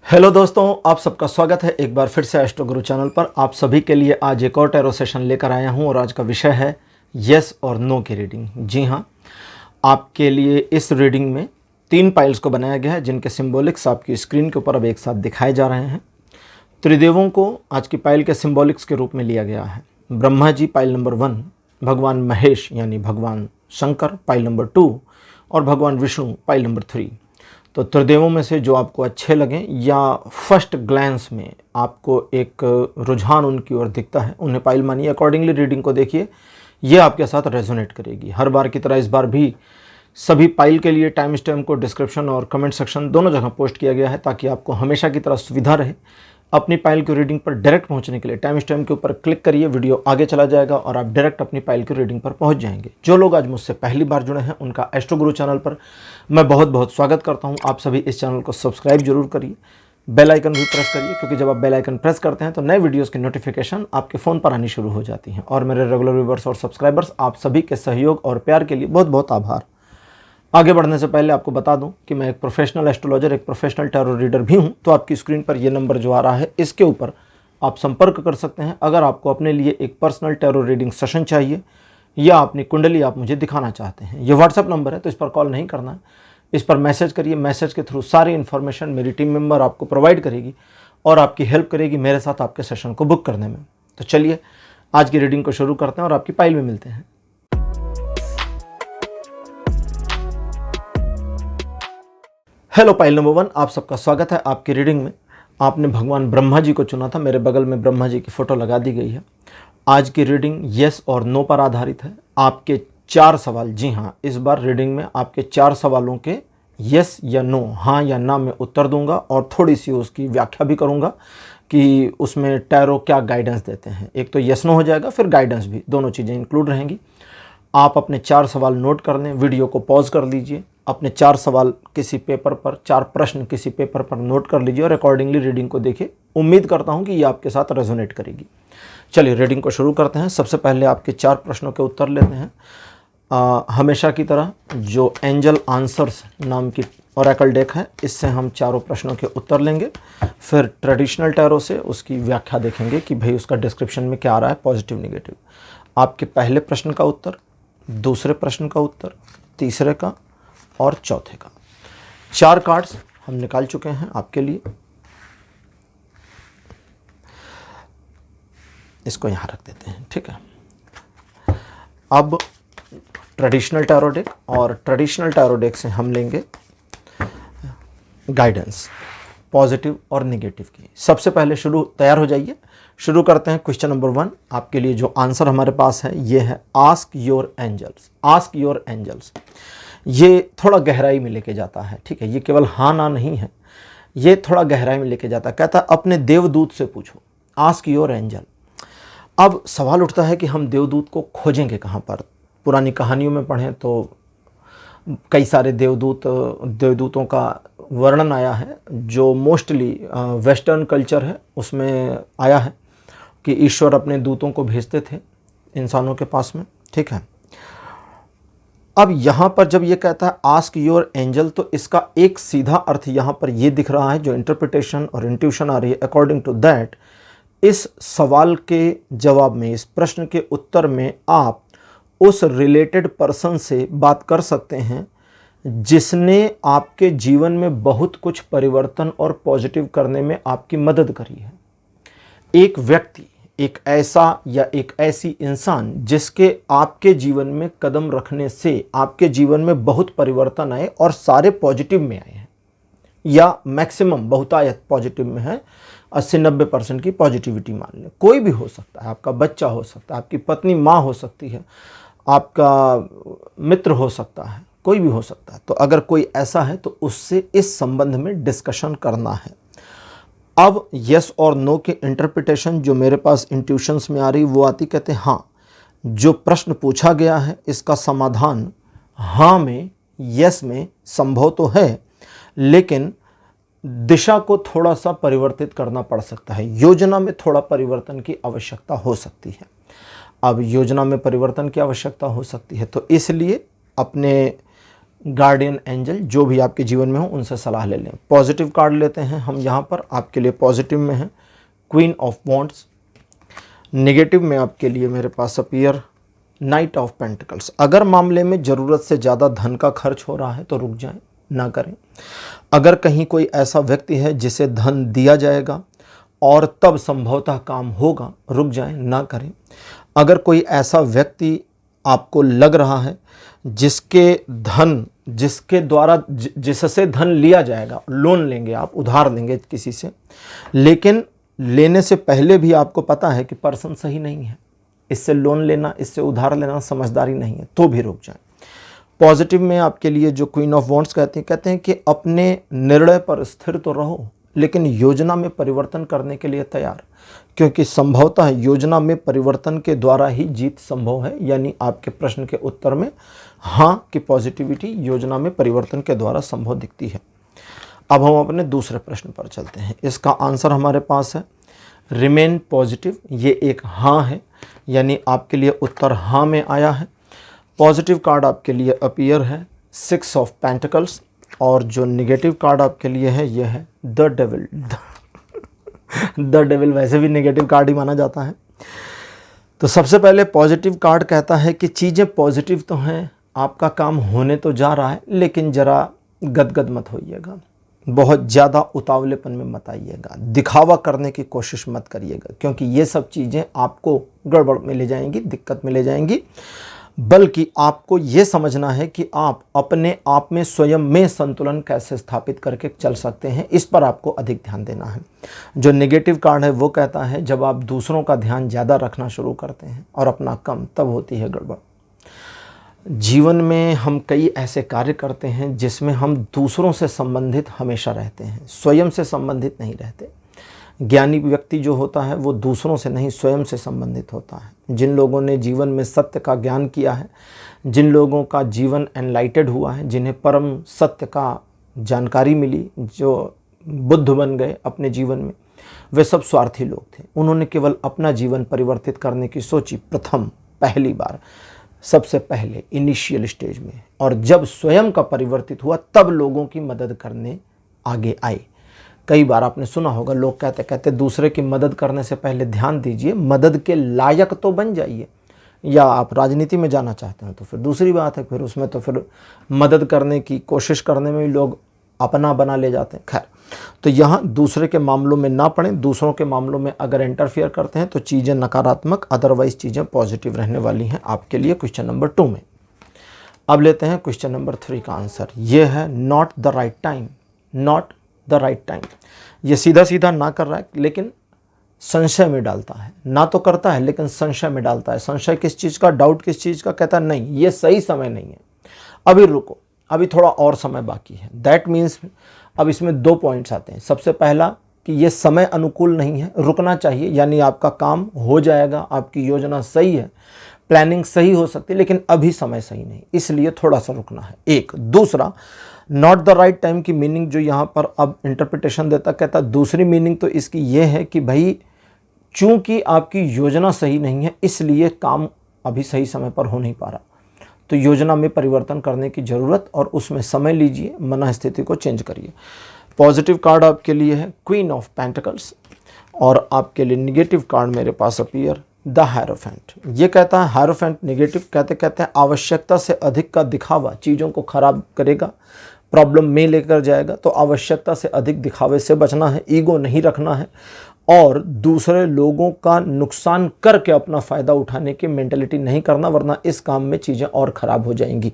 Hello दोस्तों, आप सबका स्वागत है एक बार फिर से एस्ट्रो गुरु चैनल पर। आप सभी के लिए आज एक और टैरो सेशन लेकर आया हूं और आज का विषय है यस और नो की रीडिंग। जी हां, आपके लिए इस रीडिंग में 3 पाइल्स को बनाया गया है जिनके सिंबॉलिक्स आपकी स्क्रीन के ऊपर अब एक साथ दिखाए जा रहे हैं। त्रिदेवों को आज की पाइल के सिंबॉलिक्स के रूप में लिया गया है। ब्रह्मा जी पाइल नंबर 1, भगवान महेश यानी भगवान शंकर पाइल नंबर 2 और भगवान विष्णु पाइल नंबर 3। तो त्रिदेवों में से जो आपको अच्छे लगें या फर्स्ट ग्लैंस में आपको एक रुझान उनकी ओर दिखता है उन्हें पाइल मानिए। अकॉर्डिंगली रीडिंग को देखिए, ये आपके साथ रेजोनेट करेगी। हर बार की तरह इस बार भी सभी पाइल के लिए टाइम स्टैम्प को डिस्क्रिप्शन और कमेंट सेक्शन दोनों जगह पोस्ट किया गया है ताकि आपको हमेशा की तरह सुविधा रहे। अपनी पाइल की रीडिंग पर डायरेक्ट पहुंचने के लिए टाइम स्टैम्प के ऊपर क्लिक करिए, वीडियो आगे चला जाएगा और आप डायरेक्ट अपनी पाइल की रीडिंग पर पहुंच जाएंगे। जो लोग आज मुझसे पहली बार जुड़े हैं उनका एस्ट्रो गुरु चैनल पर मैं बहुत बहुत स्वागत करता हूं। आप सभी इस चैनल को सब्सक्राइब जरूर करिए, बेल आइकन भी प्रेस करिए, क्योंकि जब आप बेल आइकन प्रेस करते हैं तो नए वीडियोज़ की नोटिफिकेशन आपके फ़ोन पर आनी शुरू हो जाती हैं। और मेरे रेगुलर व्यूवर्स और सब्सक्राइबर्स, आप सभी के सहयोग और प्यार के लिए बहुत बहुत आभार। आगे बढ़ने से पहले आपको बता दूं कि मैं एक प्रोफेशनल एस्ट्रोलॉजर, एक प्रोफेशनल टैरो रीडर भी हूं। तो आपकी स्क्रीन पर ये नंबर जो आ रहा है इसके ऊपर आप संपर्क कर सकते हैं अगर आपको अपने लिए एक पर्सनल टैरो रीडिंग सेशन चाहिए या अपनी कुंडली आप मुझे दिखाना चाहते हैं। ये व्हाट्सएप नंबर है तो इस पर कॉल नहीं करना है, इस पर मैसेज करिए। मैसेज के थ्रू सारी इन्फॉर्मेशन मेरी टीम मेंबर आपको प्रोवाइड करेगी और आपकी हेल्प करेगी मेरे साथ आपके सेशन को बुक करने में। तो चलिए आज की रीडिंग को शुरू करते हैं और आपकी पाइल में मिलते हैं। हेलो पाइल नंबर 1, आप सबका स्वागत है आपकी रीडिंग में। आपने भगवान ब्रह्मा जी को चुना था, मेरे बगल में ब्रह्मा जी की फोटो लगा दी गई है। आज की रीडिंग यस और नो पर आधारित है। आपके 4 सवाल, जी हाँ, इस बार रीडिंग में आपके 4 सवालों के यस या नो, हाँ या ना में उत्तर दूंगा और थोड़ी सी उसकी व्याख्या भी करूंगा कि उसमें टैरो क्या गाइडेंस देते हैं। एक तो यस नो हो जाएगा, फिर गाइडेंस भी, दोनों चीज़ें इंक्लूड रहेंगी। आप अपने 4 सवाल नोट कर लें, वीडियो को पॉज कर लीजिए, अपने 4 सवाल किसी पेपर पर, 4 प्रश्न किसी पेपर पर नोट कर लीजिए और अकॉर्डिंगली रीडिंग को देखिए। उम्मीद करता हूं कि ये आपके साथ रेजोनेट करेगी। चलिए रीडिंग को शुरू करते हैं। सबसे पहले आपके 4 प्रश्नों के उत्तर लेते हैं। हमेशा की तरह जो एंजल आंसर्स नाम की ओरेकल डेक है, इससे हम चारों प्रश्नों के उत्तर लेंगे। फिर ट्रेडिशनल टैरो से उसकी व्याख्या देखेंगे कि भाई उसका डिस्क्रिप्शन में क्या आ रहा है, पॉजिटिव नेगेटिव। आपके पहले प्रश्न का उत्तर, दूसरे प्रश्न का उत्तर, तीसरे का और चौथे का। 4 कार्ड्स हम निकाल चुके हैं आपके लिए। इसको यहां रख देते हैं, ठीक है। अब ट्रेडिशनल टैरो डेक और ट्रेडिशनल टैरो डेक से हम लेंगे गाइडेंस, पॉजिटिव और नेगेटिव की। सबसे पहले तैयार हो जाइए, शुरू करते हैं। क्वेश्चन नंबर 1 आपके लिए जो आंसर हमारे पास है ये है ask your angels. Ask your angels, ये थोड़ा गहराई में लेके जाता है, ठीक है। ये केवल हाँ ना नहीं है, ये थोड़ा गहराई में लेके जाता है। कहता है अपने देवदूत से पूछो, आस्क योर एंजल। अब सवाल उठता है कि हम देवदूत को खोजेंगे कहाँ पर। पुरानी कहानियों में पढ़ें तो कई सारे देवदूतों का वर्णन आया है, जो मोस्टली वेस्टर्न कल्चर है उसमें आया है कि ईश्वर अपने दूतों को भेजते थे इंसानों के पास में, ठीक है। अब यहाँ पर जब ये कहता है आस्क योर एंजल, तो इसका एक सीधा अर्थ यहाँ पर ये दिख रहा है, जो इंटरप्रिटेशन और इंट्यूशन आ रही है अकॉर्डिंग टू दैट, इस सवाल के जवाब में, इस प्रश्न के उत्तर में आप उस रिलेटेड पर्सन से बात कर सकते हैं जिसने आपके जीवन में बहुत कुछ परिवर्तन और पॉजिटिव करने में आपकी मदद करी है। एक व्यक्ति, एक ऐसा या एक ऐसी इंसान जिसके आपके जीवन में कदम रखने से आपके जीवन में बहुत परिवर्तन आए और सारे पॉजिटिव में आए हैं, या मैक्सिमम बहुतायत पॉजिटिव में है। 80-90% की पॉजिटिविटी मान लें। कोई भी हो सकता है, आपका बच्चा हो सकता है, आपकी पत्नी माँ हो सकती है, आपका मित्र हो सकता है, कोई भी हो सकता है। तो अगर कोई ऐसा है तो उससे इस संबंध में डिस्कशन करना है। अब यस और नो के इंटरप्रिटेशन जो मेरे पास इंट्यूशंस में आ रही वो आती, कहते हैं हाँ, जो प्रश्न पूछा गया है इसका समाधान हाँ में, यस में संभव तो है, लेकिन दिशा को थोड़ा सा परिवर्तित करना पड़ सकता है। योजना में थोड़ा परिवर्तन की आवश्यकता हो सकती है। अब योजना में परिवर्तन की आवश्यकता हो सकती है तो इसलिए अपने गार्डियन एंजल जो भी आपके जीवन में हो उनसे सलाह ले लें। पॉजिटिव कार्ड लेते हैं हम यहाँ पर, आपके लिए पॉजिटिव में है क्वीन ऑफ वॉन्ड्स, नेगेटिव में आपके लिए मेरे पास अपीयर नाइट ऑफ पेंटिकल्स। अगर मामले में ज़रूरत से ज़्यादा धन का खर्च हो रहा है तो रुक जाएं, ना करें। अगर कहीं कोई ऐसा व्यक्ति है जिसे धन दिया जाएगा और तब संभवतः काम होगा, रुक जाएं, ना करें। अगर कोई ऐसा व्यक्ति आपको लग रहा है जिसके द्वारा जिससे धन लिया जाएगा, लोन लेंगे आप, उधार लेंगे किसी से, लेकिन लेने से पहले भी आपको पता है कि पर्सन सही नहीं है, इससे लोन लेना, इससे उधार लेना समझदारी नहीं है, तो भी रुक जाएं। पॉजिटिव में आपके लिए जो क्वीन ऑफ वॉन्ड्स कहते हैं कि अपने निर्णय पर स्थिर तो रहो लेकिन योजना में परिवर्तन करने के लिए तैयार, क्योंकि संभवतः योजना में परिवर्तन के द्वारा ही जीत संभव है। यानी आपके प्रश्न के उत्तर में हाँ की पॉजिटिविटी योजना में परिवर्तन के द्वारा संभव दिखती है। अब हम अपने दूसरे प्रश्न पर चलते हैं। इसका आंसर हमारे पास है रिमेन पॉजिटिव। ये एक हाँ है, यानी आपके लिए उत्तर हाँ में आया है। पॉजिटिव कार्ड आपके लिए अपीयर है 6 ऑफ पेंटिकल्स, और जो नेगेटिव कार्ड आपके लिए है यह है द डेविल। द डेविल वैसे भी नेगेटिव कार्ड ही माना जाता है। तो सबसे पहले पॉजिटिव कार्ड कहता है कि चीज़ें पॉजिटिव तो हैं, आपका काम होने तो जा रहा है, लेकिन ज़रा गदगद मत होइएगा, बहुत ज़्यादा उतावलेपन में मत आइएगा, दिखावा करने की कोशिश मत करिएगा, क्योंकि ये सब चीज़ें आपको गड़बड़ में ले जाएंगी, दिक्कत में ले जाएंगी। बल्कि आपको ये समझना है कि आप अपने आप में स्वयं में संतुलन कैसे स्थापित करके चल सकते हैं, इस पर आपको अधिक ध्यान देना है। जो नेगेटिव कार्ड है वो कहता है जब आप दूसरों का ध्यान ज़्यादा रखना शुरू करते हैं और अपना कम, तब होती है गड़बड़। जीवन में हम कई ऐसे कार्य करते हैं जिसमें हम दूसरों से संबंधित हमेशा रहते हैं, स्वयं से संबंधित नहीं रहते। ज्ञानी व्यक्ति जो होता है वो दूसरों से नहीं, स्वयं से संबंधित होता है। जिन लोगों ने जीवन में सत्य का ज्ञान किया है, जिन लोगों का जीवन एनलाइटेड हुआ है, जिन्हें परम सत्य का जानकारी मिली, जो बुद्ध बन गए अपने जीवन में, वे सब स्वार्थी लोग थे। उन्होंने केवल अपना जीवन परिवर्तित करने की सोची पहली बार, सबसे पहले इनिशियल स्टेज में, और जब स्वयं का परिवर्तित हुआ तब लोगों की मदद करने आगे आए। कई बार आपने सुना होगा लोग कहते दूसरे की मदद करने से पहले ध्यान दीजिए, मदद के लायक तो बन जाइए। या आप राजनीति में जाना चाहते हैं तो फिर दूसरी बात है, फिर उसमें तो फिर मदद करने की कोशिश करने में भी लोग अपना बना ले जाते हैं। खैर, तो यहाँ दूसरे के मामलों में ना पड़ें। दूसरों के मामलों में अगर इंटरफियर करते हैं तो चीज़ें नकारात्मक, अदरवाइज चीज़ें पॉजिटिव रहने वाली हैं आपके लिए क्वेश्चन नंबर 2 में। अब लेते हैं क्वेश्चन नंबर 3 का आंसर। ये है not the right time. Not the right time, ये सीधा सीधा ना कर रहा है लेकिन संशय में डालता है। ना तो करता है लेकिन संशय में डालता है। संशय किस चीज़ का, डाउट किस चीज़ का? कहता है नहीं, ये सही समय नहीं है, अभी रुको, अभी थोड़ा और समय बाकी है। दैट मीन्स अब इसमें 2 पॉइंट्स आते हैं। सबसे पहला कि ये समय अनुकूल नहीं है, रुकना चाहिए, यानी आपका काम हो जाएगा, आपकी योजना सही है, प्लानिंग सही हो सकती है, लेकिन अभी समय सही नहीं, इसलिए थोड़ा सा रुकना है। एक दूसरा, नॉट द राइट टाइम की मीनिंग जो यहाँ पर अब इंटरप्रिटेशन देता, कहता दूसरी मीनिंग तो इसकी ये है कि भाई चूंकि आपकी योजना सही नहीं है इसलिए काम अभी सही समय पर हो नहीं पा रहा, तो योजना में परिवर्तन करने की ज़रूरत, और उसमें समय लीजिए, मन स्थिति को चेंज करिए। पॉजिटिव कार्ड आपके लिए है क्वीन ऑफ पेंटिकल्स, और आपके लिए नेगेटिव कार्ड मेरे पास अपीयर द हायरोफेंट। ये कहता है हायरोफेंट नेगेटिव कहते हैं आवश्यकता से अधिक का दिखावा चीज़ों को खराब करेगा, प्रॉब्लम में लेकर जाएगा। तो आवश्यकता से अधिक दिखावे से बचना है, ईगो नहीं रखना है, और दूसरे लोगों का नुकसान करके अपना फ़ायदा उठाने की मेंटलिटी नहीं करना, वरना इस काम में चीज़ें और ख़राब हो जाएंगी।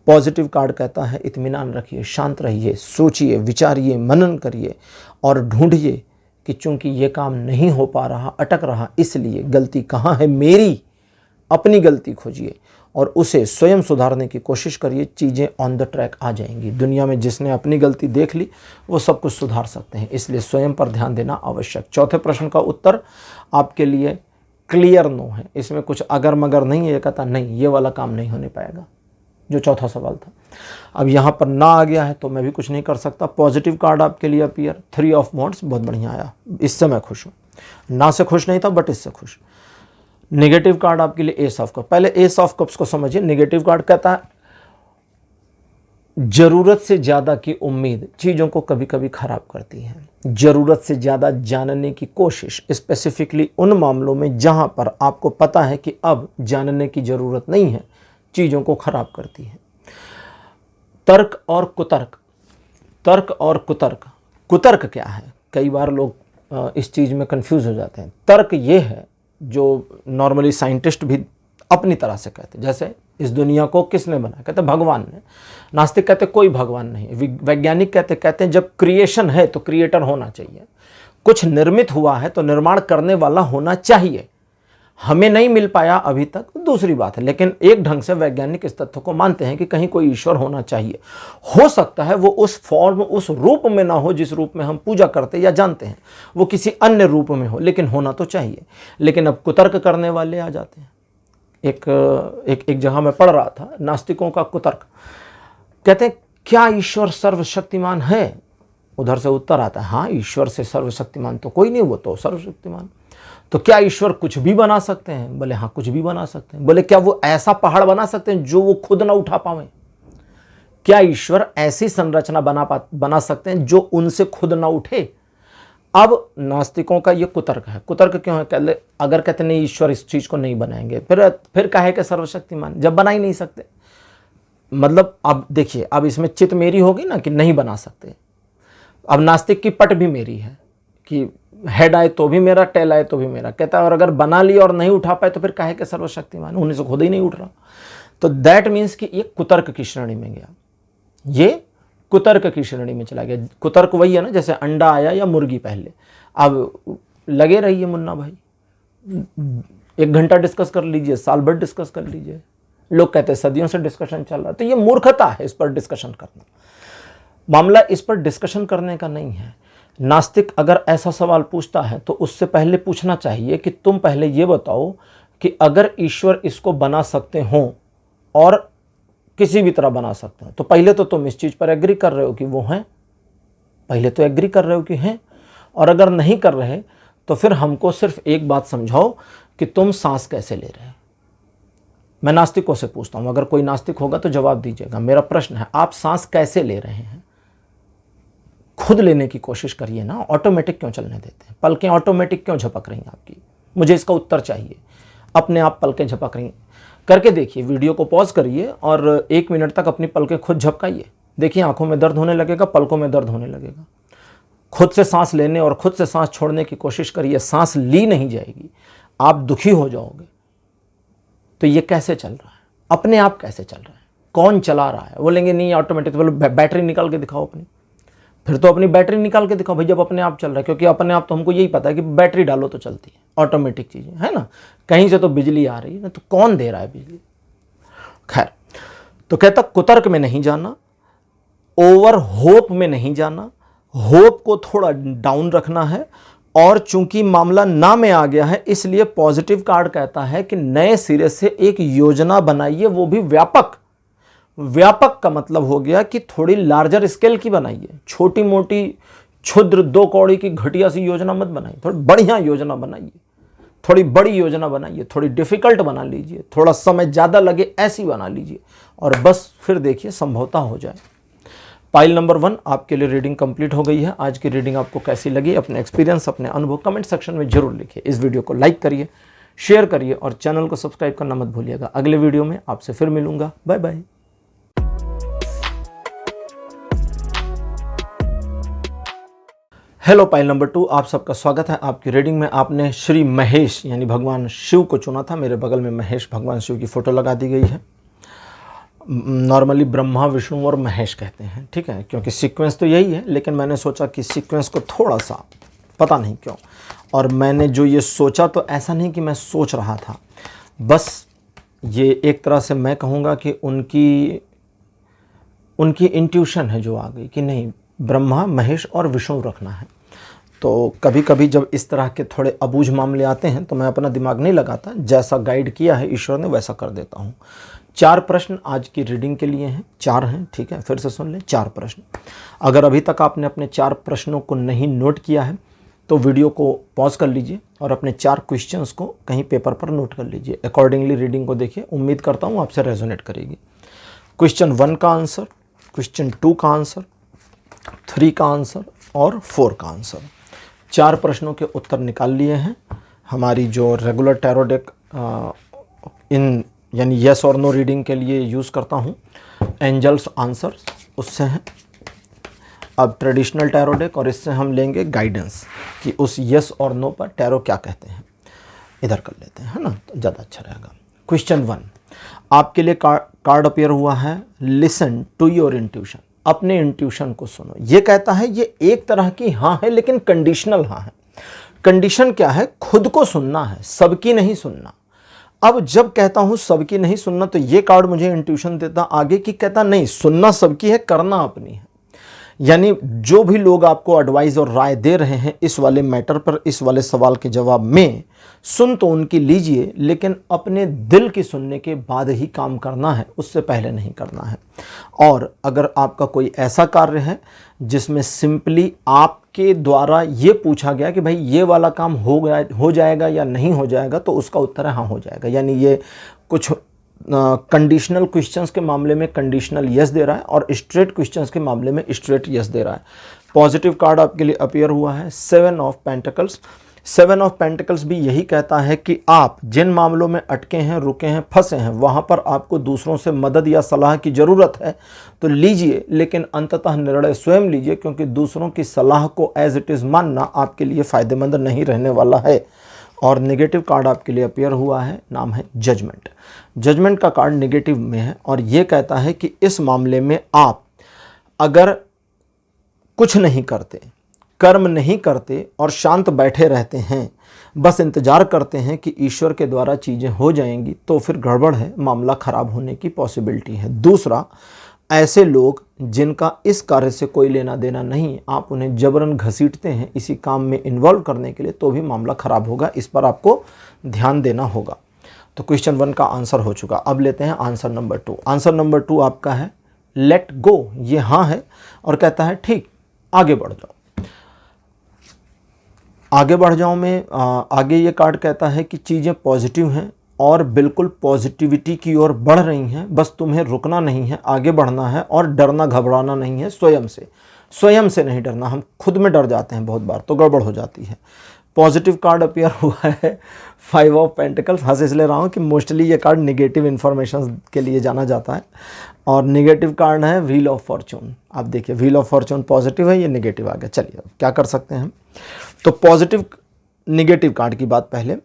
पॉजिटिव कार्ड कहता है इत्मीनान रखिए, शांत रहिए, सोचिए, विचारिए, मनन करिए और ढूंढिए कि चूंकि ये काम नहीं हो पा रहा, अटक रहा, इसलिए गलती कहाँ है मेरी, अपनी गलती खोजिए और उसे स्वयं सुधारने की कोशिश करिए। चीज़ें ऑन द ट्रैक आ जाएंगी। दुनिया में जिसने अपनी गलती देख ली वो सब कुछ सुधार सकते हैं, इसलिए स्वयं पर ध्यान देना आवश्यक। चौथे प्रश्न का उत्तर आपके लिए क्लियर नो है, इसमें कुछ अगर मगर नहीं है। ये कहता नहीं, ये वाला काम नहीं होने पाएगा, जो चौथा सवाल था। अब यहाँ पर ना आ गया है तो मैं भी कुछ नहीं कर सकता। पॉजिटिव कार्ड आपके लिए अपीयर 3 ऑफ वॉन्ड्स, बहुत बढ़िया आया, इससे मैं खुश हूँ। ना से खुश नहीं था बट इससे खुश। नेगेटिव कार्ड आपके लिए एस ऑफ कप। पहले एस ऑफ कप्स को समझिए। नेगेटिव कार्ड कहता है ज़रूरत से ज़्यादा की उम्मीद चीज़ों को कभी कभी ख़राब करती है। ज़रूरत से ज़्यादा जानने की कोशिश, स्पेसिफिकली उन मामलों में जहाँ पर आपको पता है कि अब जानने की ज़रूरत नहीं है, चीज़ों को ख़राब करती है। तर्क और कुतर्क, तर्क और कुतर्क। कुतर्क क्या है? कई बार लोग इस चीज़ में कंफ्यूज हो जाते हैं। तर्क ये है जो नॉर्मली साइंटिस्ट भी अपनी तरह से कहते हैं, जैसे इस दुनिया को किसने बनाया? कहते भगवान ने। नास्तिक कहते कोई भगवान नहीं। वैज्ञानिक कहते हैं जब क्रिएशन है तो क्रिएटर होना चाहिए, कुछ निर्मित हुआ है तो निर्माण करने वाला होना चाहिए। हमें नहीं मिल पाया अभी तक, दूसरी बात है, लेकिन एक ढंग से वैज्ञानिक इस तथ्य को मानते हैं कि कहीं कोई ईश्वर होना चाहिए। हो सकता है वो उस फॉर्म, उस रूप में ना हो जिस रूप में हम पूजा करते या जानते हैं, वो किसी अन्य रूप में हो, लेकिन होना तो चाहिए। लेकिन अब कुतर्क करने वाले आ जाते हैं। एक जगह मैं पढ़ रहा था, नास्तिकों का कुतर्क। कहते हैं क्या ईश्वर सर्वशक्तिमान है? उधर से उत्तर आता है हाँ, ईश्वर से सर्वशक्तिमान तो कोई नहीं, वो तो सर्वशक्तिमान। तो क्या ईश्वर कुछ भी बना सकते हैं? बोले हाँ, कुछ भी बना सकते हैं। बोले क्या वो ऐसा पहाड़ बना सकते हैं जो वो खुद ना उठा पावे? क्या ईश्वर ऐसी संरचना बना सकते हैं जो उनसे खुद ना उठे? अब नास्तिकों का ये कुतर्क है। कुतर्क क्यों है? अगर कहते नहीं ईश्वर इस चीज को नहीं बनाएंगे, फिर कहे कि सर्वशक्तिमान, जब बना ही नहीं सकते। मतलब अब देखिए, अब इसमें चित मेरी होगी ना कि नहीं बना सकते। अब नास्तिक की पट भी मेरी है कि हेड आए तो भी मेरा, टेल आए तो भी मेरा। कहता है और अगर बना लिया और नहीं उठा पाए तो फिर काहे के सर्वशक्तिमान, उन्हीं से खुद ही नहीं उठ रहा। तो दैट मीन्स कि ये कुतर्क की श्रेणी में गया, ये कुतर्क की श्रेणी में चला गया। कुतर्क वही है ना, जैसे अंडा आया या मुर्गी पहले। अब लगे रहिए मुन्ना भाई, 1 घंटा डिस्कस कर लीजिए, साल भर डिस्कस कर लीजिए। लोग कहते हैं सदियों से डिस्कशन चल रहा है, तो ये मूर्खता है इस पर डिस्कशन करना। मामला इस पर डिस्कशन करने का नहीं है। नास्तिक अगर ऐसा सवाल पूछता है तो उससे पहले पूछना चाहिए कि तुम पहले ये बताओ कि अगर ईश्वर इसको बना सकते हो और किसी भी तरह बना सकते हो, तो पहले तो तुम इस चीज़ पर एग्री कर रहे हो कि वो हैं, पहले तो एग्री कर रहे हो कि हैं। और अगर नहीं कर रहे तो फिर हमको सिर्फ एक बात समझाओ कि तुम सांस कैसे ले रहे हो। मैं नास्तिकों से पूछता हूँ, अगर कोई नास्तिक होगा तो जवाब दीजिएगा। मेरा प्रश्न है, आप सांस कैसे ले रहे हैं? खुद लेने की कोशिश करिए ना, ऑटोमेटिक क्यों चलने देते हैं? पलकें ऑटोमेटिक क्यों झपक रही हैं आपकी? मुझे इसका उत्तर चाहिए। अपने आप पलकें झपक रही हैं, करके देखिए। वीडियो को पॉज करिए और 1 मिनट तक अपनी पलकें खुद झपकाइए। देखिए आंखों में दर्द होने लगेगा, पलकों में दर्द होने लगेगा। खुद से सांस लेने और खुद से सांस छोड़ने की कोशिश करिए, सांस ली नहीं जाएगी, आप दुखी हो जाओगे। तो ये कैसे चल रहा है? अपने आप कैसे चल रहा है? कौन चला रहा है? बोलेंगे नहीं ऑटोमेटिक। बोलो बैटरी निकाल के दिखाओ अपनी। फिर तो अपनी बैटरी निकाल के दिखाओ भाई, जब अपने आप चल रहा है। क्योंकि अपने आप तो हमको यही पता है कि बैटरी डालो तो चलती है, ऑटोमेटिक चीज़ें है ना। कहीं से तो बिजली आ रही है ना, तो कौन दे रहा है बिजली? खैर, तो कहता कुतर्क में नहीं जाना, ओवर होप में नहीं जाना, होप को थोड़ा डाउन रखना है। और चूंकि मामला ना में आ गया है, इसलिए पॉजिटिव कार्ड कहता है कि नए सिरे से एक योजना बनाइए, वो भी व्यापक। व्यापक का मतलब हो गया कि थोड़ी लार्जर स्केल की बनाइए। छोटी मोटी क्षुद्र 2 कौड़ी की घटिया सी योजना मत बनाइए, थोड़ी बढ़िया योजना बनाइए, थोड़ी बड़ी योजना बनाइए, थोड़ी डिफिकल्ट बना लीजिए, थोड़ा समय ज़्यादा लगे ऐसी बना लीजिए, और बस फिर देखिए संभवतः हो जाए। पाइल नंबर 1 आपके लिए रीडिंग कंप्लीट हो गई है। आज की रीडिंग आपको कैसी लगी? अपने एक्सपीरियंस, अपने अनुभव कमेंट सेक्शन में जरूर लिखिए। इस वीडियो को लाइक करिए, शेयर करिए और चैनल को सब्सक्राइब करना मत भूलिएगा। अगले वीडियो में आपसे फिर मिलूंगा। Bye bye. Hello pile number 2, आप सबका स्वागत है आपकी रीडिंग में। आपने श्री महेश यानी भगवान शिव को चुना था। मेरे बगल में महेश भगवान शिव की फ़ोटो लगा दी गई है। नॉर्मली ब्रह्मा, विष्णु और महेश कहते हैं, ठीक है, क्योंकि सीक्वेंस तो यही है। लेकिन मैंने सोचा कि सीक्वेंस को थोड़ा सा, पता नहीं क्यों, और मैंने जो ये सोचा तो ऐसा नहीं कि मैं सोच रहा था, बस ये एक तरह से मैं कहूँगा कि उनकी इंट्यूशन है जो आ गई कि नहीं, ब्रह्मा, महेश और विष्णु रखना है। तो कभी कभी जब इस तरह के थोड़े अबूझ मामले आते हैं तो मैं अपना दिमाग नहीं लगाता, जैसा गाइड किया है ईश्वर ने वैसा कर देता हूँ। 4 प्रश्न आज की रीडिंग के लिए हैं, 4 हैं, ठीक है, फिर से सुन लें, 4 प्रश्न। अगर अभी तक आपने अपने 4 प्रश्नों को नहीं नोट किया है तो वीडियो को पॉज कर लीजिए और अपने 4 क्वेश्चंस को कहीं पेपर पर नोट कर लीजिए। अकॉर्डिंगली रीडिंग को देखिए, उम्मीद करता हूँ आपसे रेजोनेट करेगी। क्वेश्चन 1 का आंसर, क्वेश्चन 2 का आंसर, 3 का आंसर और 4 का आंसर। 4 प्रश्नों के उत्तर निकाल लिए हैं। हमारी जो रेगुलर टैरो डेक इन यानी येस और नो रीडिंग के लिए यूज़ करता हूँ, एंजल्स आंसर, उससे हैं। अब ट्रेडिशनल टैरो डेक और इससे हम लेंगे गाइडेंस कि उस येस और नो पर टैरो क्या कहते हैं। इधर कर लेते हैं, है ना, तो ज़्यादा अच्छा रहेगा। क्वेश्चन 1 आपके लिए कार्ड अपीयर हुआ है, लिसन टू योर इंट्यूशन, अपने इंट्यूशन को सुनो। ये कहता है ये एक तरह की हाँ है लेकिन कंडीशनल हाँ है। कंडीशन क्या है? खुद को सुनना है, सबकी नहीं सुनना। अब जब कहता हूं सबकी नहीं सुनना, तो ये कार्ड मुझे इंट्यूशन देता आगे कि कहता नहीं, सुनना सबकी है, करना अपनी है। यानी जो भी लोग आपको एडवाइस और राय दे रहे हैं इस वाले मैटर पर, इस वाले सवाल के जवाब में, सुन तो उनकी लीजिए, लेकिन अपने दिल की सुनने के बाद ही काम करना है, उससे पहले नहीं करना है। और अगर आपका कोई ऐसा कार्य है जिसमें सिंपली आपके द्वारा ये पूछा गया कि भाई ये वाला काम हो जाएगा या नहीं हो जाएगा, तो उसका उत्तर है हाँ हो जाएगा। यानी ये कुछ कंडीशनल क्वेश्चंस के मामले में कंडीशनल यस दे रहा है और स्ट्रेट क्वेश्चंस के मामले में स्ट्रेट यस दे रहा है। पॉजिटिव कार्ड आपके लिए अपीयर हुआ है 7 ऑफ पेंटिकल्स। 7 ऑफ पेंटिकल्स भी यही कहता है कि आप जिन मामलों में अटके हैं, रुके हैं, फंसे हैं, वहाँ पर आपको दूसरों से मदद या सलाह की ज़रूरत है तो लीजिए, लेकिन अंततः निर्णय स्वयं लीजिए, क्योंकि दूसरों की सलाह को एज इट इज़ मानना आपके लिए फ़ायदेमंद नहीं रहने वाला है। और नेगेटिव कार्ड आपके लिए अपीयर हुआ है, नाम है जजमेंट। जजमेंट का कार्ड नेगेटिव में है और ये कहता है कि इस मामले में आप अगर कुछ नहीं करते, कर्म नहीं करते और शांत बैठे रहते हैं, बस इंतज़ार करते हैं कि ईश्वर के द्वारा चीज़ें हो जाएंगी, तो फिर गड़बड़ है, मामला ख़राब होने की पॉसिबिलिटी है। दूसरा, ऐसे लोग जिनका इस कार्य से कोई लेना देना नहीं, आप उन्हें जबरन घसीटते हैं इसी काम में इन्वॉल्व करने के लिए, तो भी मामला ख़राब होगा। इस पर आपको ध्यान देना होगा। तो क्वेश्चन 1 का आंसर हो चुका। अब लेते हैं आंसर नंबर 2। आंसर नंबर 2 आपका है लेट गो, ये हाँ है और कहता है ठीक, आगे बढ़ जाओ। आगे बढ़ जाओ में आगे ये कार्ड कहता है कि चीज़ें पॉजिटिव हैं और बिल्कुल पॉजिटिविटी की ओर बढ़ रही हैं, बस तुम्हें रुकना नहीं है, आगे बढ़ना है और डरना घबराना नहीं है। स्वयं से नहीं डरना। हम खुद में डर जाते हैं बहुत बार, तो गड़बड़ हो जाती है। पॉजिटिव कार्ड अपीयर हुआ है 5 ऑफ पेंटिकल्स। हंस इसलिए रहा हूँ कि मोस्टली ये कार्ड निगेटिव इन्फॉर्मेशन के लिए जाना जाता है। और निगेटिव कार्ड है व्हील ऑफ फॉर्चून। आप देखिए व्हील ऑफ फॉर्चून पॉजिटिव है, ये निगेटिव आ गया। चलिए अब क्या कर सकते हैं हम। तो पॉजिटिव निगेटिव कार्ड की बात पहले।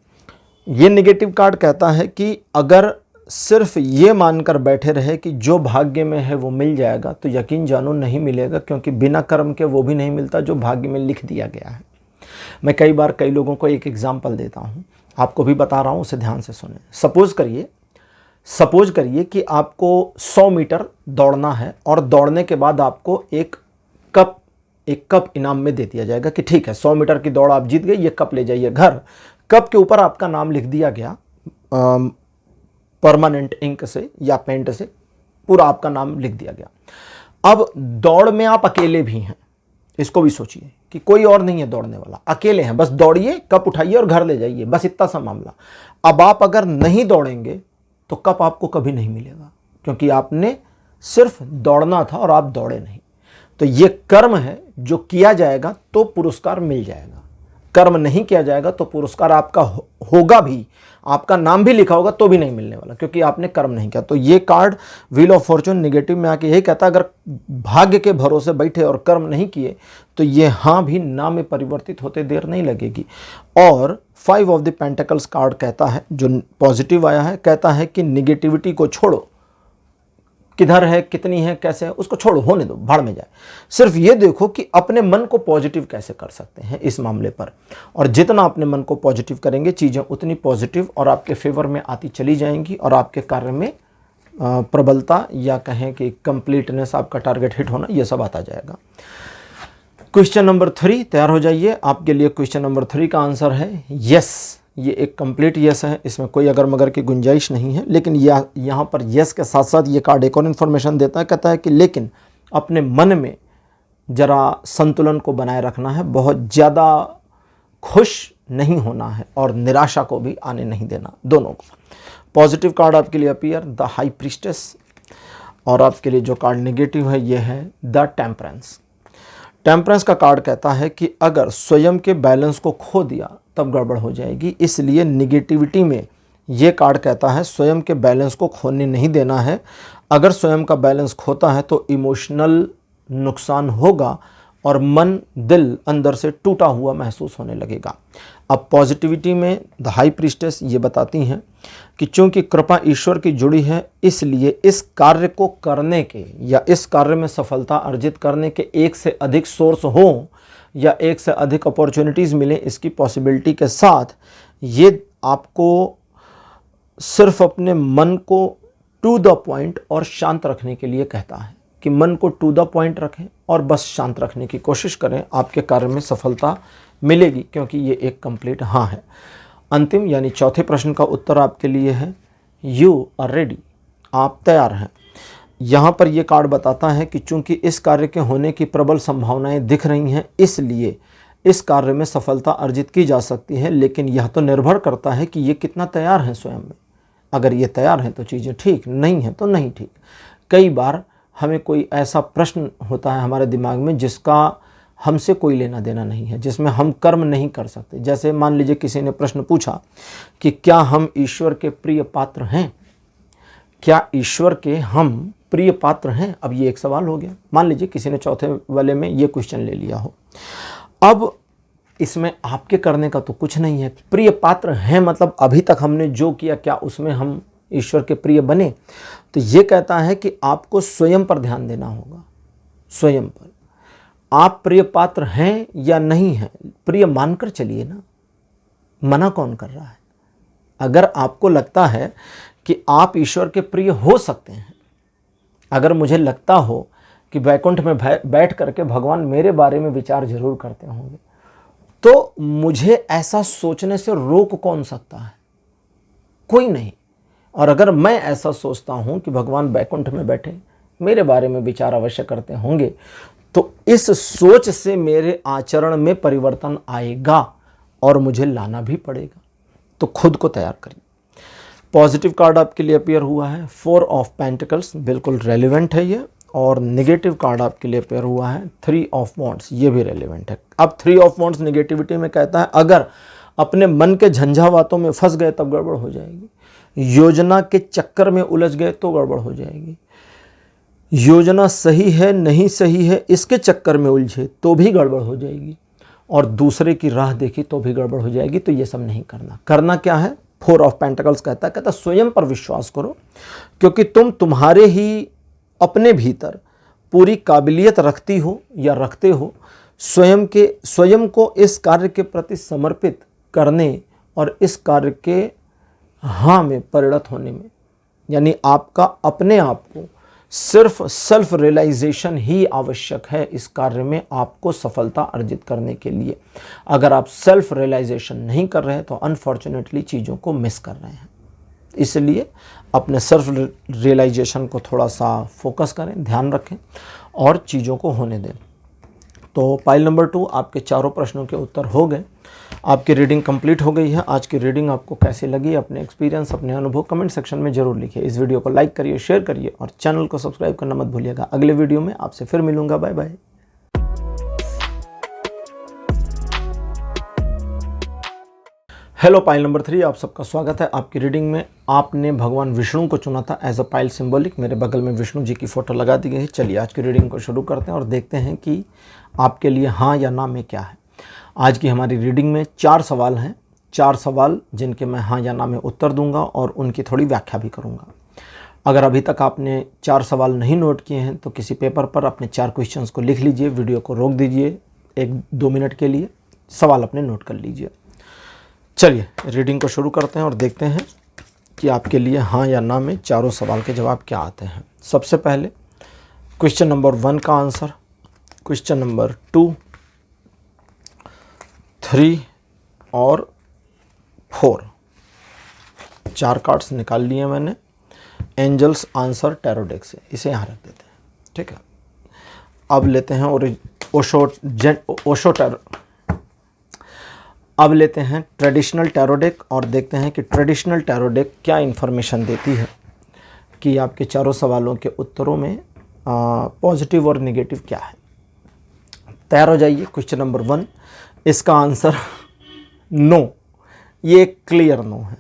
ये निगेटिव कार्ड कहता है कि अगर सिर्फ ये मानकर बैठे रहे कि जो भाग्य में है वो मिल जाएगा, तो यकीन जानो नहीं मिलेगा, क्योंकि बिना कर्म के वो भी नहीं मिलता जो भाग्य में लिख दिया गया है। मैं कई बार कई लोगों को एक एग्जाम्पल देता हूँ, आपको भी बता रहा हूँ, उसे ध्यान से सुने। सपोज करिए कि आपको 100 मीटर दौड़ना है और दौड़ने के बाद आपको एक कप इनाम में दे दिया जाएगा कि ठीक है 100 मीटर की दौड़ आप जीत गए, ये कप ले जाइए घर। कप के ऊपर आपका नाम लिख दिया गया परमानेंट इंक से या पेंट से, पूरा आपका नाम लिख दिया गया। अब दौड़ में आप अकेले भी हैं, इसको भी सोचिए कि कोई और नहीं है दौड़ने वाला, अकेले हैं, बस दौड़िए, कप उठाइए और घर ले जाइए, बस इतना सा मामला। अब आप अगर नहीं दौड़ेंगे तो कप आपको कभी नहीं मिलेगा, क्योंकि आपने सिर्फ दौड़ना था और आप दौड़े नहीं। तो ये कर्म है, जो किया जाएगा तो पुरस्कार मिल जाएगा, कर्म नहीं किया जाएगा तो पुरस्कार आपका होगा भी, आपका नाम भी लिखा होगा तो भी नहीं मिलने वाला, क्योंकि आपने कर्म नहीं किया। तो ये card wheel of Fortune negative में आके यही कहता है, अगर भाग्य के भरोसे बैठे और कर्म नहीं किए तो ये हाँ भी ना में परिवर्तित होते देर नहीं लगेगी। और 5 ऑफ द पेंटिकल्स कार्ड कहता है, जो पॉजिटिव आया है, कहता है कि निगेटिविटी को छोड़ो, किधर है, कितनी है, कैसे है, उसको छोड़ो, होने दो, भाड़ में जाए। सिर्फ ये देखो कि अपने मन को पॉजिटिव कैसे कर सकते हैं इस मामले पर, और जितना अपने मन को पॉजिटिव करेंगे चीज़ें उतनी पॉजिटिव और आपके फेवर में आती चली जाएंगी और आपके कार्य में प्रबलता या कहें कि कंप्लीटनेस, आपका टारगेट हिट होना, ये सब आता जाएगा। क्वेश्चन नंबर 3 तैयार हो जाइए। आपके लिए क्वेश्चन नंबर 3 का आंसर है यस। ये एक कंप्लीट यस है, इसमें कोई अगर मगर की गुंजाइश नहीं है। लेकिन यहाँ पर यस के साथ साथ ये कार्ड एक और इन्फॉर्मेशन देता है, कहता है कि लेकिन अपने मन में जरा संतुलन को बनाए रखना है, बहुत ज़्यादा खुश नहीं होना है और निराशा को भी आने नहीं देना, दोनों को। पॉजिटिव कार्ड आपके लिए अपीयर द हाई प्रीस्टेस। और आपके लिए जो कार्ड नेगेटिव है ये है द टेम्परेंस। टेम्परेंस का कार्ड कहता है कि अगर स्वयं के बैलेंस को खो दिया तब गड़बड़ हो जाएगी, इसलिए निगेटिविटी में ये कार्ड कहता है स्वयं के बैलेंस को खोने नहीं देना है। अगर स्वयं का बैलेंस खोता है तो इमोशनल नुकसान होगा और मन दिल अंदर से टूटा हुआ महसूस होने लगेगा। अब पॉजिटिविटी में द हाई प्रीस्टेस ये बताती हैं कि चूंकि कृपा ईश्वर की जुड़ी है, इसलिए इस कार्य को करने के या इस कार्य में सफलता अर्जित करने के एक से अधिक सोर्स हो या एक से अधिक अपॉर्चुनिटीज़ मिले, इसकी पॉसिबिलिटी के साथ ये आपको सिर्फ अपने मन को टू द पॉइंट और शांत रखने के लिए कहता है कि मन को टू द पॉइंट रखें और बस शांत रखने की कोशिश करें, आपके कार्य में सफलता मिलेगी, क्योंकि ये एक कंप्लीट हाँ है। अंतिम यानी चौथे प्रश्न का उत्तर आपके लिए है यू आर रेडी, आप तैयार हैं। यहाँ पर यह कार्ड बताता है कि चूंकि इस कार्य के होने की प्रबल संभावनाएं दिख रही हैं, इसलिए इस कार्य में सफलता अर्जित की जा सकती है, लेकिन यह तो निर्भर करता है कि ये कितना तैयार है स्वयं में। अगर ये तैयार हैं तो चीज़ें ठीक, नहीं हैं तो नहीं ठीक। कई बार हमें कोई ऐसा प्रश्न होता है हमारे दिमाग में जिसका हमसे कोई लेना देना नहीं है, जिसमें हम कर्म नहीं कर सकते। जैसे मान लीजिए किसी ने प्रश्न पूछा कि क्या हम ईश्वर के प्रिय पात्र हैं, क्या ईश्वर के हम प्रिय पात्र हैं। अब ये एक सवाल हो गया। मान लीजिए किसी ने चौथे वाले में ये क्वेश्चन ले लिया हो। अब इसमें आपके करने का तो कुछ नहीं है। प्रिय पात्र हैं मतलब अभी तक हमने जो किया क्या उसमें हम ईश्वर के प्रिय बने। तो ये कहता है कि आपको स्वयं पर ध्यान देना होगा, स्वयं पर। आप प्रिय पात्र हैं या नहीं हैं, प्रिय मानकर चलिए ना, मना कौन कर रहा है। अगर आपको लगता है कि आप ईश्वर के प्रिय हो सकते हैं, अगर मुझे लगता हो कि वैकुंठ में बैठ करके भगवान मेरे बारे में विचार जरूर करते होंगे, तो मुझे ऐसा सोचने से रोक कौन सकता है, कोई नहीं। और अगर मैं ऐसा सोचता हूं कि भगवान वैकुंठ में बैठे मेरे बारे में विचार अवश्य करते होंगे, तो इस सोच से मेरे आचरण में परिवर्तन आएगा और मुझे लाना भी पड़ेगा। तो खुद को तैयार करिए। पॉजिटिव कार्ड आपके लिए अपियर हुआ है 4 ऑफ पेंटिकल्स, बिल्कुल रेलिवेंट है ये। और नेगेटिव कार्ड आपके लिए अपियर हुआ है 3 ऑफ वॉन्ड्स, ये भी रेलिवेंट है। अब 3 ऑफ वॉन्ड्स नेगेटिविटी में कहता है अगर अपने मन के झंझावातों में फंस गए तब गड़बड़ हो जाएगी, योजना के चक्कर में उलझ गए तो गड़बड़ हो जाएगी, योजना सही है नहीं सही है इसके चक्कर में उलझे तो भी गड़बड़ हो जाएगी, और दूसरे की राह देखी तो भी गड़बड़ हो जाएगी। तो ये सब नहीं करना। करना क्या है, 4 ऑफ पेंटिकल्स कहता स्वयं पर विश्वास करो, क्योंकि तुम तुम्हारे ही अपने भीतर पूरी काबिलियत रखती हो या रखते हो स्वयं को इस कार्य के प्रति समर्पित करने और इस कार्य के हाँ में परिणत होने में। यानी आपका अपने आप को सिर्फ सेल्फ रियलाइजेशन ही आवश्यक है इस कार्य में आपको सफलता अर्जित करने के लिए। अगर आप सेल्फ रियलाइजेशन नहीं कर रहे हैं तो अनफॉर्चुनेटली चीज़ों को मिस कर रहे हैं। इसलिए अपने सेल्फ रियलाइजेशन को थोड़ा सा फोकस करें, ध्यान रखें और चीज़ों को होने दें। तो पाइल नंबर 2 आपके चारों प्रश्नों के उत्तर हो गए। आपकी रीडिंग कंप्लीट हो गई है। आज की रीडिंग आपको कैसी लगी, अपने एक्सपीरियंस, अपने अनुभव कमेंट सेक्शन में जरूर लिखिए। इस वीडियो को लाइक करिए, शेयर करिए और चैनल को सब्सक्राइब करना मत भूलिएगा। अगले वीडियो में आपसे फिर मिलूंगा। Bye bye. Hello pile number 3, आप सबका स्वागत है आपकी रीडिंग में। आपने भगवान विष्णु को चुना था एज अ पाइल सिंबॉलिक। मेरे बगल में विष्णु जी की फ़ोटो लगा दी गई है। चलिए आज की रीडिंग को शुरू करते हैं और देखते हैं कि आपके लिए हाँ या ना में क्या है। आज की हमारी रीडिंग में 4 सवाल हैं, 4 सवाल जिनके मैं हाँ या ना में उत्तर दूंगा और उनकी थोड़ी व्याख्या भी करूंगा। अगर अभी तक आपने 4 सवाल नहीं नोट किए हैं तो किसी पेपर पर अपने 4 क्वेश्चंस को लिख लीजिए, वीडियो को रोक दीजिए 1-2 मिनट के लिए, सवाल अपने नोट कर लीजिए। चलिए रीडिंग को शुरू करते हैं और देखते हैं कि आपके लिए हाँ या ना में चारों सवाल के जवाब क्या आते हैं। सबसे पहले क्वेश्चन नंबर 1 का आंसर, क्वेश्चन नंबर 2, 3 और 4। 4 कार्ड्स निकाल लिए मैंने एंजल्स आंसर टैरो डेक से। इसे यहाँ रख देते हैं, ठीक है। अब लेते हैं ओशो टैरो। अब लेते हैं ट्रेडिशनल टैरो डेक और देखते हैं कि ट्रेडिशनल टैरो डेक क्या इन्फॉर्मेशन देती है कि आपके चारों सवालों के उत्तरों में पॉजिटिव और नेगेटिव क्या है। तैयार हो जाइए। क्वेश्चन नंबर 1, इसका आंसर नो, ये क्लियर नो है।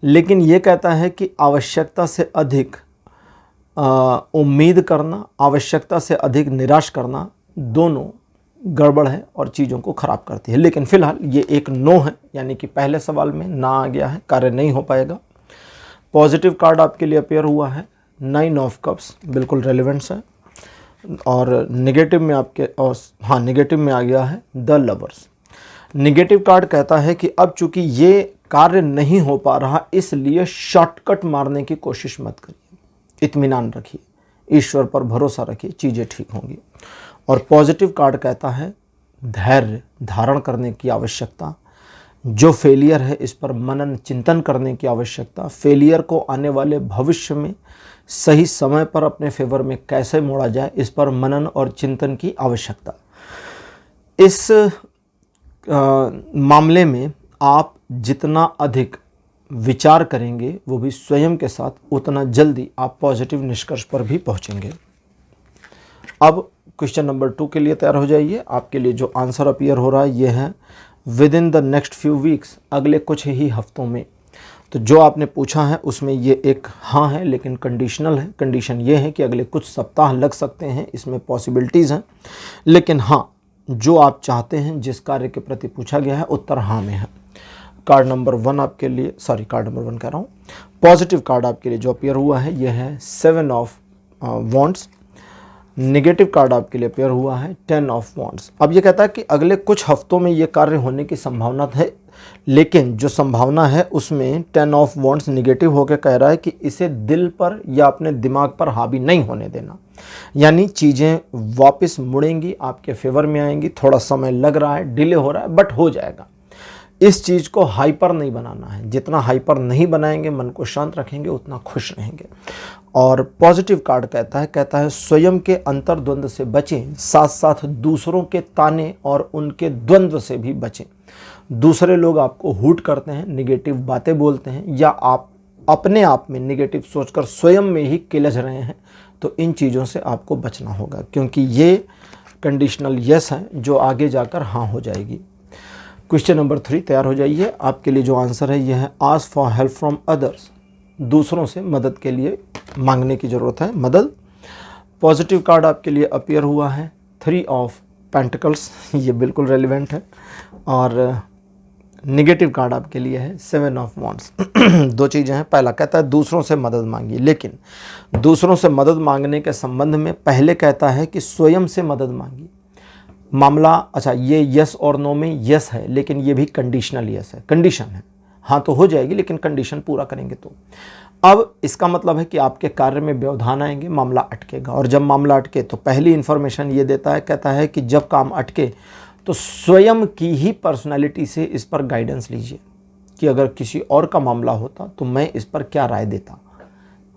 लेकिन ये कहता है कि आवश्यकता से अधिक उम्मीद करना, आवश्यकता से अधिक निराश करना, दोनों गड़बड़ है और चीज़ों को ख़राब करती है। लेकिन फ़िलहाल ये एक नो है, यानी कि पहले सवाल में ना आ गया है, कार्य नहीं हो पाएगा। पॉजिटिव कार्ड आपके लिए अपेयर हुआ है 9 ऑफ कप्स, बिल्कुल रेलिवेंट्स है। और नेगेटिव में नेगेटिव में आ गया है द लवर्स। नेगेटिव कार्ड कहता है कि अब चूंकि ये कार्य नहीं हो पा रहा, इसलिए शॉर्टकट मारने की कोशिश मत करिए, इत्मीनान रखिए, ईश्वर पर भरोसा रखिए, चीज़ें ठीक होंगी। और पॉजिटिव कार्ड कहता है धैर्य धारण करने की आवश्यकता, जो फेलियर है इस पर मनन चिंतन करने की आवश्यकता, फेलियर को आने वाले भविष्य में सही समय पर अपने फेवर में कैसे मोड़ा जाए, इस पर मनन और चिंतन की आवश्यकता। इस मामले में आप जितना अधिक विचार करेंगे, वो भी स्वयं के साथ, उतना जल्दी आप पॉजिटिव निष्कर्ष पर भी पहुंचेंगे। अब क्वेश्चन नंबर 2 के लिए तैयार हो जाइए। आपके लिए जो आंसर अपीयर हो रहा है ये है with in the next few weeks, अगले कुछ ही हफ्तों में। तो जो आपने पूछा है उसमें ये एक हाँ है, लेकिन कंडीशनल है। कंडीशन ये है कि अगले कुछ सप्ताह लग सकते हैं, इसमें पॉसिबिलिटीज़ हैं, लेकिन हाँ, जो आप चाहते हैं, जिस कार्य के प्रति पूछा गया है, उत्तर हाँ में है। कार्ड नंबर 1 आपके लिए, कार्ड नंबर 1 कह रहा हूँ, पॉजिटिव कार्ड आपके लिए जो अपीयर हुआ है ये है 7 ऑफ वॉन्ड्स। नेगेटिव कार्ड आपके लिए पेयर हुआ है 10 ऑफ वॉन्ड्स। अब ये कहता है कि अगले कुछ हफ्तों में ये कार्य होने की संभावना है, लेकिन जो संभावना है उसमें 10 ऑफ वॉन्ड्स निगेटिव होकर कह रहा है कि इसे दिल पर या अपने दिमाग पर हावी नहीं होने देना। यानी चीज़ें वापस मुड़ेंगी, आपके फेवर में आएंगी। थोड़ा समय लग रहा है, डिले हो रहा है, बट हो जाएगा। इस चीज़ को हाइपर नहीं बनाना है। जितना हाइपर नहीं बनाएंगे, मन को शांत रखेंगे, उतना खुश रहेंगे। और पॉजिटिव कार्ड कहता है स्वयं के अंतर्द्वंद से बचें, साथ साथ दूसरों के ताने और उनके द्वंद्व से भी बचें। दूसरे लोग आपको हूट करते हैं, निगेटिव बातें बोलते हैं, या आप अपने आप में निगेटिव सोचकर स्वयं में ही किलझ रहे हैं, तो इन चीज़ों से आपको बचना होगा, क्योंकि ये कंडीशनल यस है जो आगे जाकर हाँ हो जाएगी। क्वेश्चन नंबर 3 तैयार हो जाइए। आपके लिए जो आंसर है यह है ask for help from others. दूसरों से मदद के लिए मांगने की ज़रूरत है, मदद। पॉजिटिव कार्ड आपके लिए अपीयर हुआ है 3 ऑफ पेंटिकल्स, ये बिल्कुल रेलिवेंट है। और नेगेटिव कार्ड आपके लिए है 7 ऑफ वॉन्ड्स। दो चीज़ें हैं। पहला कहता है दूसरों से मदद मांगिए, लेकिन दूसरों से मदद मांगने के संबंध में पहले कहता है कि स्वयं से मदद मांगिए। मामला अच्छा, ये यस और नो में यस है, लेकिन ये भी कंडीशनल यस है, कंडीशन है। हाँ तो हो जाएगी, लेकिन कंडीशन पूरा करेंगे तो। अब इसका मतलब है कि आपके कार्य में व्यवधान आएंगे, मामला अटकेगा। और जब मामला अटके तो पहली इन्फॉर्मेशन ये देता है, कहता है कि जब काम अटके तो स्वयं की ही पर्सनैलिटी से इस पर गाइडेंस लीजिए कि अगर किसी और का मामला होता तो मैं इस पर क्या राय देता,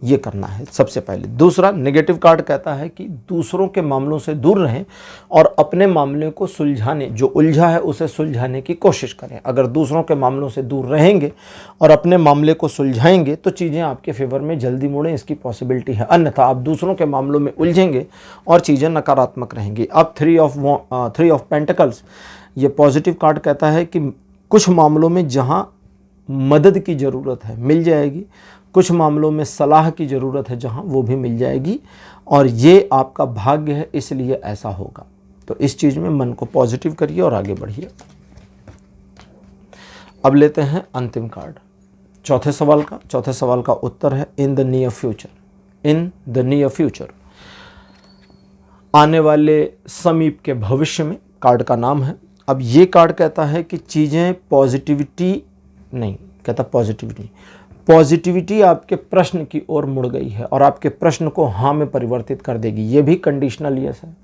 ये करना है सबसे पहले। दूसरा, नेगेटिव कार्ड कहता है कि दूसरों के मामलों से दूर रहें और अपने मामले को सुलझाने, जो उलझा है उसे सुलझाने की कोशिश करें। अगर दूसरों के मामलों से दूर रहेंगे और अपने मामले को सुलझाएंगे तो चीज़ें आपके फेवर में जल्दी मुड़ें, इसकी पॉसिबिलिटी है। अन्यथा आप दूसरों के मामलों में उलझेंगे और चीज़ें नकारात्मक रहेंगी। अब 3 ऑफ पेंटिकल्स, ये पॉजिटिव कार्ड कहता है कि कुछ मामलों में जहाँ मदद की ज़रूरत है मिल जाएगी, कुछ मामलों में सलाह की ज़रूरत है जहां, वो भी मिल जाएगी, और ये आपका भाग्य है, इसलिए ऐसा होगा। तो इस चीज़ में मन को पॉजिटिव करिए और आगे बढ़िए। अब लेते हैं अंतिम कार्ड चौथे सवाल का उत्तर है in the near future. In the near future, आने वाले समीप के भविष्य में, कार्ड का नाम है। अब ये कार्ड कहता है कि चीज़ें पॉजिटिविटी आपके प्रश्न की ओर मुड़ गई है और आपके प्रश्न को हाँ में परिवर्तित कर देगी। ये भी कंडीशनल यस है,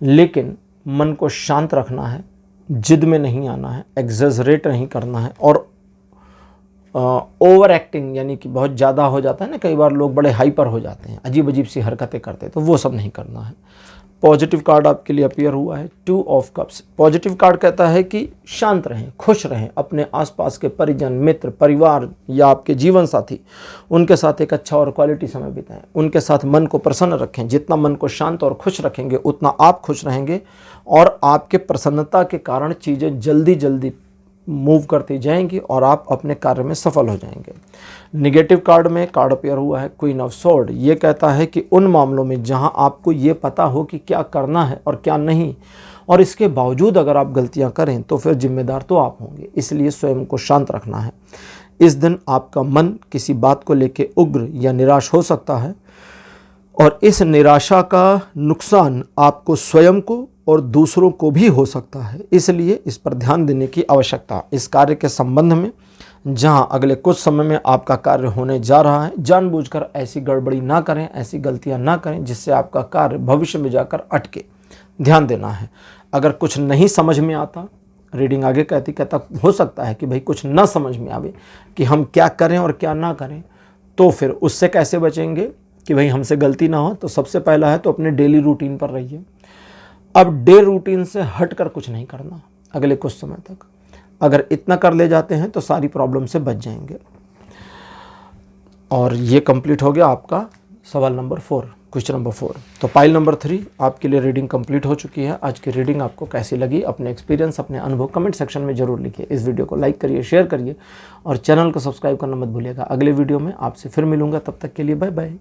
लेकिन मन को शांत रखना है, जिद में नहीं आना है, एग्जैजरेट नहीं करना है, और ओवर एक्टिंग, यानी कि बहुत ज़्यादा हो जाता है ना, कई बार लोग बड़े हाइपर हो जाते हैं, अजीब अजीब सी हरकतें करते हैं, तो वो सब नहीं करना है। पॉजिटिव कार्ड आपके लिए अपीयर हुआ है 2 ऑफ कप्स। पॉजिटिव कार्ड कहता है कि शांत रहें, खुश रहें, अपने आसपास के परिजन, मित्र, परिवार या आपके जीवन साथी, उनके साथ एक अच्छा और क्वालिटी समय बिताएं, उनके साथ मन को प्रसन्न रखें। जितना मन को शांत और खुश रखेंगे उतना आप खुश रहेंगे और आपके प्रसन्नता के कारण चीज़ें जल्दी जल्दी मूव करती जाएंगी और आप अपने कार्य में सफल हो जाएंगे। निगेटिव कार्ड में कार्ड अपीयर हुआ है क्वीन ऑफ स्वॉर्ड। ये कहता है कि उन मामलों में जहां आपको ये पता हो कि क्या करना है और क्या नहीं, और इसके बावजूद अगर आप गलतियां करें तो फिर जिम्मेदार तो आप होंगे, इसलिए स्वयं को शांत रखना है। इस दिन आपका मन किसी बात को लेकर उग्र या निराश हो सकता है और इस निराशा का नुकसान आपको स्वयं को और दूसरों को भी हो सकता है, इसलिए इस पर ध्यान देने की आवश्यकता। इस कार्य के संबंध में जहां अगले कुछ समय में आपका कार्य होने जा रहा है, जानबूझकर ऐसी गड़बड़ी ना करें, ऐसी गलतियां ना करें जिससे आपका कार्य भविष्य में जाकर अटके। ध्यान देना है। अगर कुछ नहीं समझ में आता, रीडिंग आगे कहता हो सकता है कि भाई कुछ ना समझ में आवे कि हम क्या करें और क्या ना करें, तो फिर उससे कैसे बचेंगे कि भाई हमसे गलती ना हो। तो सबसे पहला है तो अपने डेली रूटीन पर रहिए। अब डे रूटीन से हटकर कुछ नहीं करना अगले कुछ समय तक। अगर इतना कर ले जाते हैं तो सारी प्रॉब्लम से बच जाएंगे। और ये कंप्लीट हो गया आपका सवाल नंबर 4, क्वेश्चन नंबर 4। तो पाइल नंबर 3 आपके लिए रीडिंग कंप्लीट हो चुकी है। आज की रीडिंग आपको कैसी लगी, अपने एक्सपीरियंस, अपने अनुभव कमेंट सेक्शन में जरूर लिखिए। इस वीडियो को लाइक करिए, शेयर करिए और चैनल को सब्सक्राइब करना मत भूलिएगा। अगले वीडियो में आपसे फिर मिलूंगा, तब तक के लिए बाय बाय।